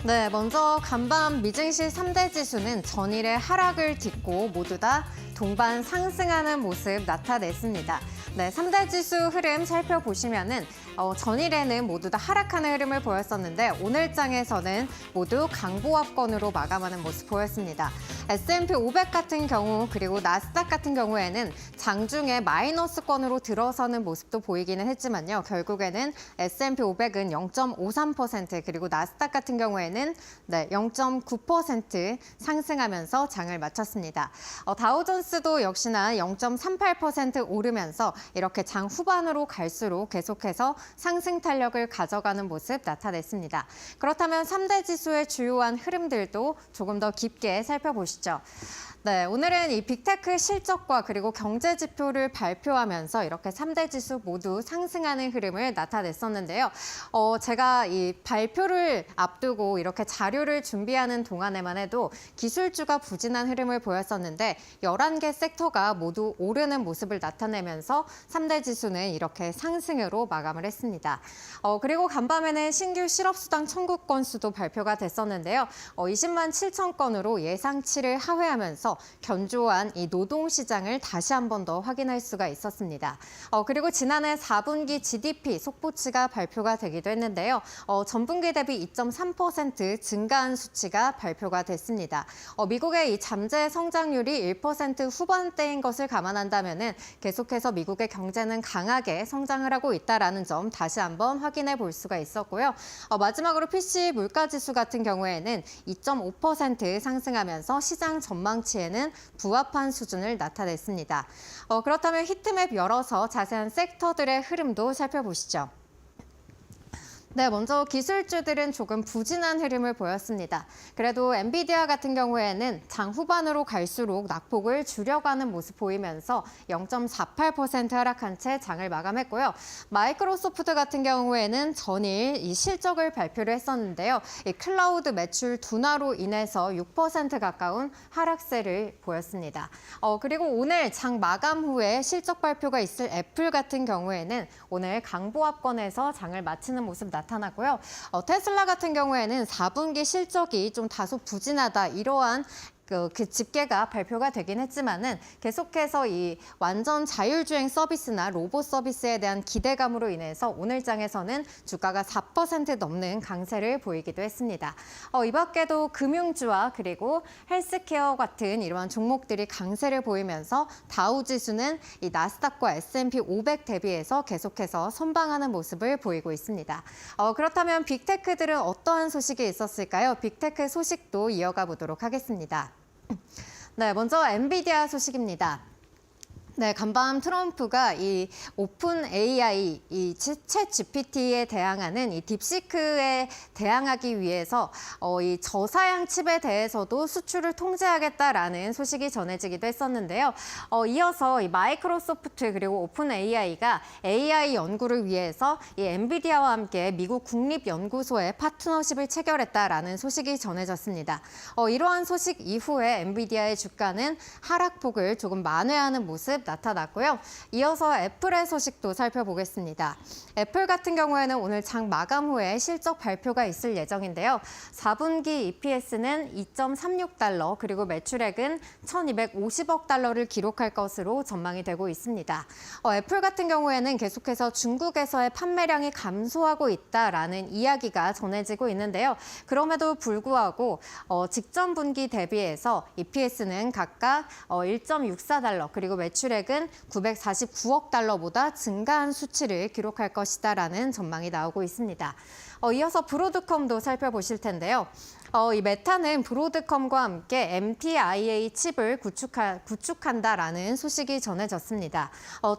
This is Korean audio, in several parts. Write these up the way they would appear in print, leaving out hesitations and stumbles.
네, 먼저 간밤 미증시 3대 지수는 전일의 하락을 딛고 모두 다 동반 상승하는 모습 나타냈습니다. 네, 3대 지수 흐름 살펴보시면은 전일에는 모두 다 하락하는 흐름을 보였었는데 오늘 장에서는 모두 강보합권으로 마감하는 모습 보였습니다. S&P 500 같은 경우 그리고 나스닥 같은 경우에는 장중에 마이너스권으로 들어서는 모습도 보이기는 했지만요. 결국에는 S&P 500은 0.53% 그리고 나스닥 같은 경우에는 0.9% 상승하면서 장을 마쳤습니다. 다우존스도 역시나 0.38% 오르면서 이렇게 장 후반으로 갈수록 계속해서 상승 탄력을 가져가는 모습 나타냈습니다. 그렇다면 3대 지수의 주요한 흐름들도 조금 더 깊게 살펴보시죠. 네, 오늘은 이 빅테크 실적과 그리고 경제 지표를 발표하면서 이렇게 3대 지수 모두 상승하는 흐름을 나타냈었는데요. 제가 이 발표를 앞두고 이렇게 자료를 준비하는 동안에만 해도 기술주가 부진한 흐름을 보였었는데 11개 섹터가 모두 오르는 모습을 나타내면서 3대 지수는 이렇게 상승으로 마감을 했습니다. 그리고 간밤에는 신규 실업수당 청구 건수도 발표가 됐었는데요. 20만 7천 건으로 예상치를 하회하면서 견조한 이 노동시장을 다시 한 번 더 확인할 수가 있었습니다. 그리고 지난해 4분기 GDP 속보치가 발표가 되기도 했는데요. 전분기 대비 2.3% 증가한 수치가 발표가 됐습니다. 미국의 이 잠재 성장률이 1% 후반대인 것을 감안한다면은 계속해서 미국의 경제는 강하게 성장을 하고 있다라는 점 다시 한번 확인해 볼 수가 있었고요. 마지막으로 PC 물가지수 같은 경우에는 2.5% 상승하면서 시장 전망치에는 부합한 수준을 나타냈습니다. 그렇다면 히트맵 열어서 자세한 섹터들의 흐름도 살펴보시죠. 네, 먼저 기술주들은 조금 부진한 흐름을 보였습니다. 그래도 엔비디아 같은 경우에는 장 후반으로 갈수록 낙폭을 줄여가는 모습 보이면서 0.48% 하락한 채 장을 마감했고요. 마이크로소프트 같은 경우에는 전일 이 실적을 발표를 했었는데요. 이 클라우드 매출 둔화로 인해서 6% 가까운 하락세를 보였습니다. 그리고 오늘 장 마감 후에 실적 발표가 있을 애플 같은 경우에는 오늘 강보합권에서 장을 마치는 모습 나타났고요. 테슬라 같은 경우에는 4분기 실적이 좀 다소 부진하다 이러한 그 집계가 발표가 되긴 했지만은 계속해서 이 완전 자율주행 서비스나 로봇 서비스에 대한 기대감으로 인해서 오늘 장에서는 주가가 4% 넘는 강세를 보이기도 했습니다. 이 밖에도 금융주와 그리고 헬스케어 같은 이러한 종목들이 강세를 보이면서 다우 지수는 이 나스닥과 S&P 500 대비해서 계속해서 선방하는 모습을 보이고 있습니다. 그렇다면 빅테크들은 어떠한 소식이 있었을까요? 빅테크 소식도 이어가 보도록 하겠습니다. 네, 먼저 엔비디아 소식입니다. 네, 간밤 트럼프가 이 오픈 AI, 이 챗 GPT에 대항하는 이 딥시크에 대항하기 위해서 이 저사양 칩에 대해서도 수출을 통제하겠다라는 소식이 전해지기도 했었는데요. 이어서 이 마이크로소프트 그리고 오픈 AI가 AI 연구를 위해서 이 엔비디아와 함께 미국 국립연구소에 파트너십을 체결했다라는 소식이 전해졌습니다. 이러한 소식 이후에 엔비디아의 주가는 하락폭을 조금 만회하는 모습 나타났고요. 이어서 애플의 소식도 살펴보겠습니다. 애플 같은 경우에는 오늘 장 마감 후에 실적 발표가 있을 예정인데요. 4분기 EPS는 2.36달러 그리고 매출액은 1,250억 달러를 기록할 것으로 전망이 되고 있습니다. 애플 같은 경우에는 계속해서 중국에서의 판매량이 감소하고 있다라는 이야기가 전해지고 있는데요. 그럼에도 불구하고 직전 분기 대비해서 EPS는 각각 1.64달러 그리고 매출액은 949억 달러보다 증가한 수치를 기록할 것이다라는 전망이 나오고 있습니다. 이어서 브로드컴도 살펴보실 텐데요. 이 메타는 브로드컴과 함께 MPIA 칩을 구축한다라는 소식이 전해졌습니다.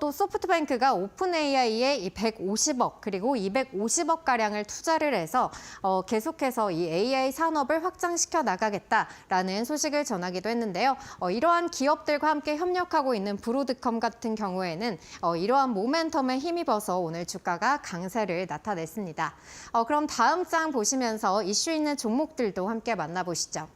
또 소프트뱅크가 오픈 AI에 이 150억 그리고 250억 가량을 투자를 해서 계속해서 이 AI 산업을 확장시켜 나가겠다라는 소식을 전하기도 했는데요. 이러한 기업들과 함께 협력하고 있는 브로드컴 같은 경우에는 이러한 모멘텀에 힘입어서 오늘 주가가 강세를 나타냈습니다. 그럼 다음 장 보시면서 이슈 있는 종목들도 함께 만나보시죠.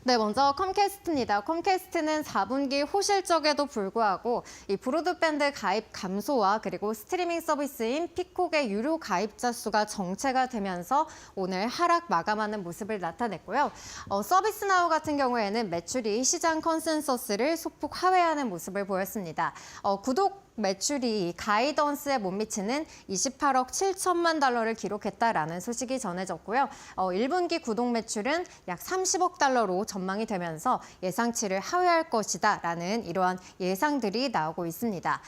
네, 먼저 컴캐스트입니다. 컴캐스트는 4분기 호실적에도 불구하고 이 브로드밴드 가입 감소와 그리고 스트리밍 서비스인 피콕의 유료 가입자 수가 정체가 되면서 오늘 하락 마감하는 모습을 나타냈고요. 서비스나우 같은 경우에는 매출이 시장 컨센서스를 소폭 하회하는 모습을 보였습니다. 구독 매출이 가이던스에 못 미치는 28억 7천만 달러를 기록했다라는 소식이 전해졌고요. 1분기 구독 매출은 약 30억 달러로 전망이 되면서 예상치를 하회할 것이다라는 이러한 예상들이 나오고 있습니다.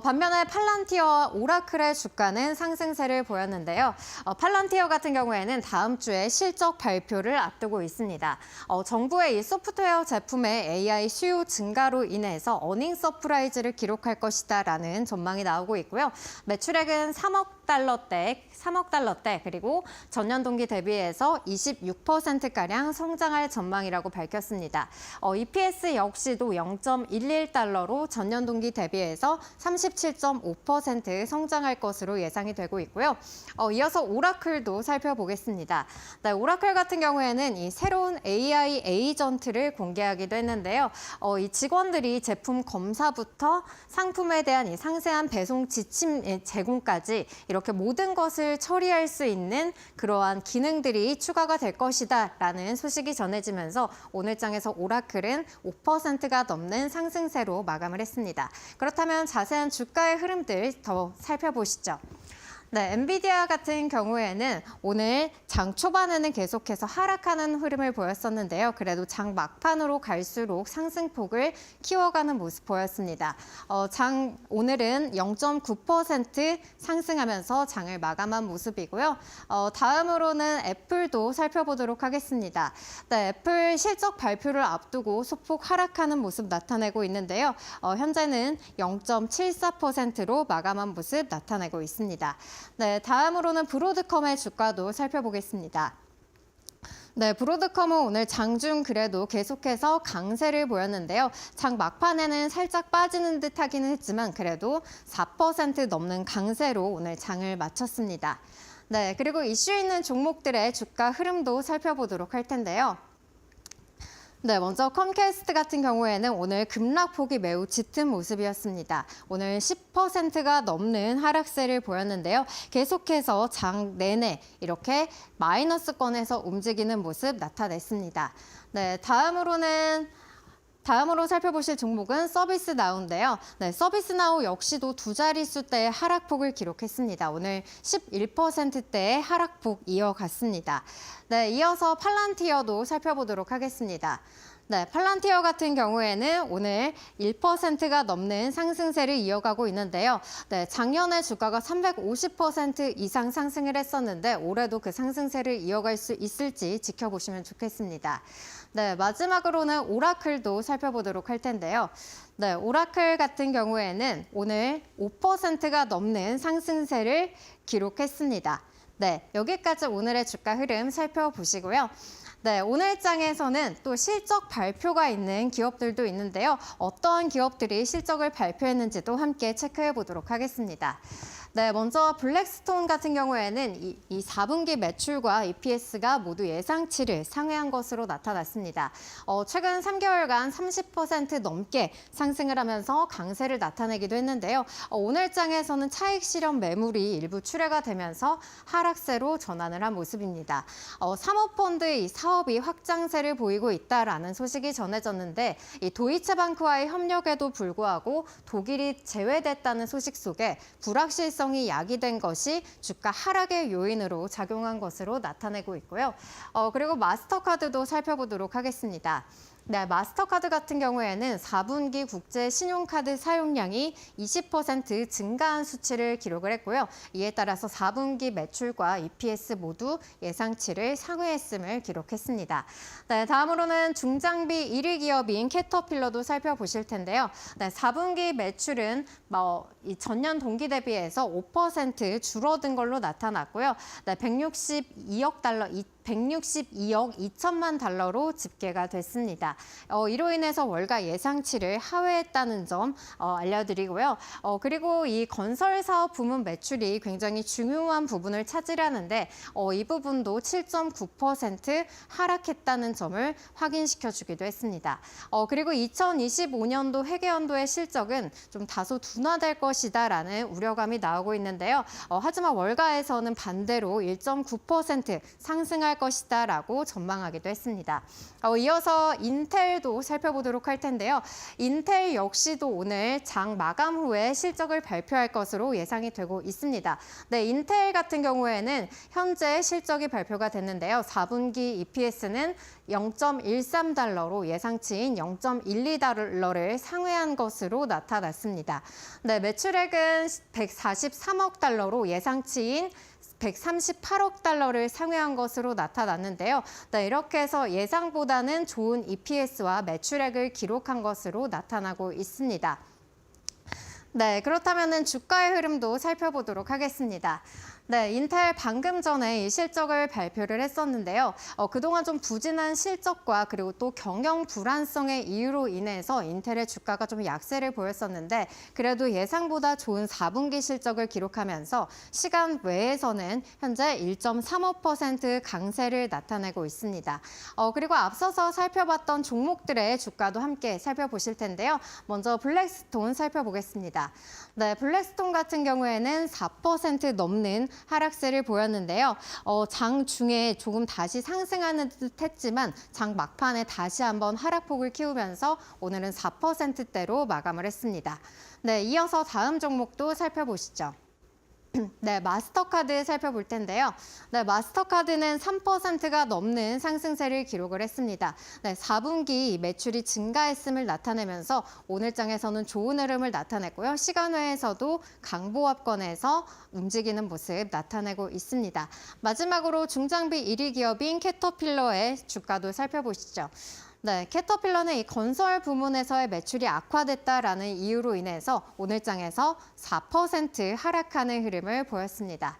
반면에 팔란티어와 오라클의 주가는 상승세를 보였는데요. 팔란티어 같은 경우에는 다음 주에 실적 발표를 앞두고 있습니다. 정부의 이 소프트웨어 제품의 AI 수요 증가로 인해서 어닝 서프라이즈를 기록할 것이다라는 전망이 나오고 있고요. 매출액은 3억 달러대 그리고 전년 동기 대비해서 26%가량 성장할 전망이라고 밝혔습니다. EPS 역시도 0.11달러로 전년 동기 대비해서 37.5% 성장할 것으로 예상이 되고 있고요. 이어서 오라클도 살펴보겠습니다. 네, 오라클 같은 경우에는 이 새로운 AI 에이전트를 공개하기도 했는데요. 이 직원들이 제품 검사부터 상품에 대한 이 상세한 배송 지침 제공까지 이렇게 모든 것을 처리할 수 있는 그러한 기능들이 추가가 될 것이다라는 소식이 전해지면서 오늘 장에서 오라클은 5%가 넘는 상승세로 마감을 했습니다. 그렇다면 자세한 주가의 흐름들 더 살펴보시죠. 네, 엔비디아 같은 경우에는 오늘 장 초반에는 계속해서 하락하는 흐름을 보였었는데요. 그래도 장 막판으로 갈수록 상승폭을 키워가는 모습 보였습니다. 오늘은 0.9% 상승하면서 장을 마감한 모습이고요. 다음으로는 애플도 살펴보도록 하겠습니다. 네, 애플 실적 발표를 앞두고 소폭 하락하는 모습 나타내고 있는데요. 현재는 0.74%로 마감한 모습 나타내고 있습니다. 네, 다음으로는 브로드컴의 주가도 살펴보겠습니다. 네, 브로드컴은 오늘 장중 그래도 계속해서 강세를 보였는데요. 장 막판에는 살짝 빠지는 듯 하기는 했지만 그래도 4% 넘는 강세로 오늘 장을 마쳤습니다. 네, 그리고 이슈 있는 종목들의 주가 흐름도 살펴보도록 할 텐데요. 네, 먼저 컴캐스트 같은 경우에는 오늘 급락폭이 매우 짙은 모습이었습니다. 오늘 10%가 넘는 하락세를 보였는데요. 계속해서 장 내내 이렇게 마이너스권에서 움직이는 모습 나타냈습니다. 네, 다음으로 살펴보실 종목은 서비스나우인데요. 네, 서비스나우 역시도 두 자릿수대의 하락폭을 기록했습니다. 오늘 11%대의 하락폭 이어갔습니다. 네, 이어서 팔란티어도 살펴보도록 하겠습니다. 네, 팔란티어 같은 경우에는 오늘 1%가 넘는 상승세를 이어가고 있는데요. 네, 작년에 주가가 350% 이상 상승을 했었는데 올해도 그 상승세를 이어갈 수 있을지 지켜보시면 좋겠습니다. 네, 마지막으로는 오라클도 살펴보도록 할 텐데요. 네, 오라클 같은 경우에는 오늘 5%가 넘는 상승세를 기록했습니다. 네, 여기까지 오늘의 주가 흐름 살펴보시고요. 네, 오늘 장에서는 또 실적 발표가 있는 기업들도 있는데요. 어떠한 기업들이 실적을 발표했는지도 함께 체크해 보도록 하겠습니다. 네, 먼저 블랙스톤 같은 경우에는 이 4분기 매출과 EPS가 모두 예상치를 상회한 것으로 나타났습니다. 최근 3개월간 30% 넘게 상승을 하면서 강세를 나타내기도 했는데요. 오늘 장에서는 차익 실현 매물이 일부 출회가 되면서 하락세로 전환을 한 모습입니다. 사모펀드의 이 사업이 확장세를 보이고 있다라는 소식이 전해졌는데 이 도이체방크와의 협력에도 불구하고 독일이 제외됐다는 소식 속에 불확실성이 야기된 것이 주가 하락의 요인으로 작용한 것으로 나타내고 있고요. 그리고 마스터카드도 살펴보도록 하겠습니다. 네, 마스터카드 같은 경우에는 4분기 국제 신용카드 사용량이 20% 증가한 수치를 기록을 했고요. 이에 따라서 4분기 매출과 EPS 모두 예상치를 상회했음을 기록했습니다. 네, 다음으로는 중장비 1위 기업인 캐터필러도 살펴보실 텐데요. 네, 4분기 매출은 이 전년 동기 대비해서 5% 줄어든 걸로 나타났고요. 네, 162억 달러 162억 2천만 달러로 집계가 됐습니다. 이로 인해서 월가 예상치를 하회했다는 점 알려드리고요. 그리고 이 건설 사업 부문 매출이 굉장히 중요한 부분을 차지하는데 이 부분도 7.9% 하락했다는 점을 확인시켜주기도 했습니다. 그리고 2025년도 회계연도의 실적은 좀 다소 둔화될 것이다라는 우려감이 나오고 있는데요. 하지만 월가에서는 반대로 1.9% 상승할 것이다라고 전망하기도 했습니다. 이어서 인텔도 살펴보도록 할 텐데요. 인텔 역시도 오늘 장 마감 후에 실적을 발표할 것으로 예상이 되고 있습니다. 네, 인텔 같은 경우에는 현재 실적이 발표가 됐는데요. 4분기 EPS는 0.13달러로 예상치인 0.12달러를 상회한 것으로 나타났습니다. 네, 매출액은 143억 달러로 예상치인 138억 달러를 상회한 것으로 나타났는데요. 네, 이렇게 해서 예상보다는 좋은 EPS와 매출액을 기록한 것으로 나타나고 있습니다. 네, 그렇다면 주가의 흐름도 살펴보도록 하겠습니다. 네, 인텔 방금 전에 이 실적을 발표를 했었는데요. 그동안 좀 부진한 실적과 그리고 또 경영 불안성의 이유로 인해서 인텔의 주가가 좀 약세를 보였었는데 그래도 예상보다 좋은 4분기 실적을 기록하면서 시간 외에서는 현재 1.35% 강세를 나타내고 있습니다. 그리고 앞서서 살펴봤던 종목들의 주가도 함께 살펴보실 텐데요. 먼저 블랙스톤 살펴보겠습니다. 네, 블랙스톤 같은 경우에는 4% 넘는 하락세를 보였는데요. 장 중에 조금 다시 상승하는 듯 했지만 장 막판에 다시 한번 하락폭을 키우면서 오늘은 4%대로 마감을 했습니다. 네, 이어서 다음 종목도 살펴보시죠. 네, 마스터카드 살펴볼 텐데요. 네, 마스터카드는 3%가 넘는 상승세를 기록을 했습니다. 네, 4분기 매출이 증가했음을 나타내면서 오늘 장에서는 좋은 흐름을 나타냈고요. 시간외에서도 강보합권에서 움직이는 모습 나타내고 있습니다. 마지막으로 중장비 1위 기업인 캐터필러의 주가도 살펴보시죠. 네, 캐터필러는 이 건설 부문에서의 매출이 악화됐다라는 이유로 인해서 오늘 장에서 4% 하락하는 흐름을 보였습니다.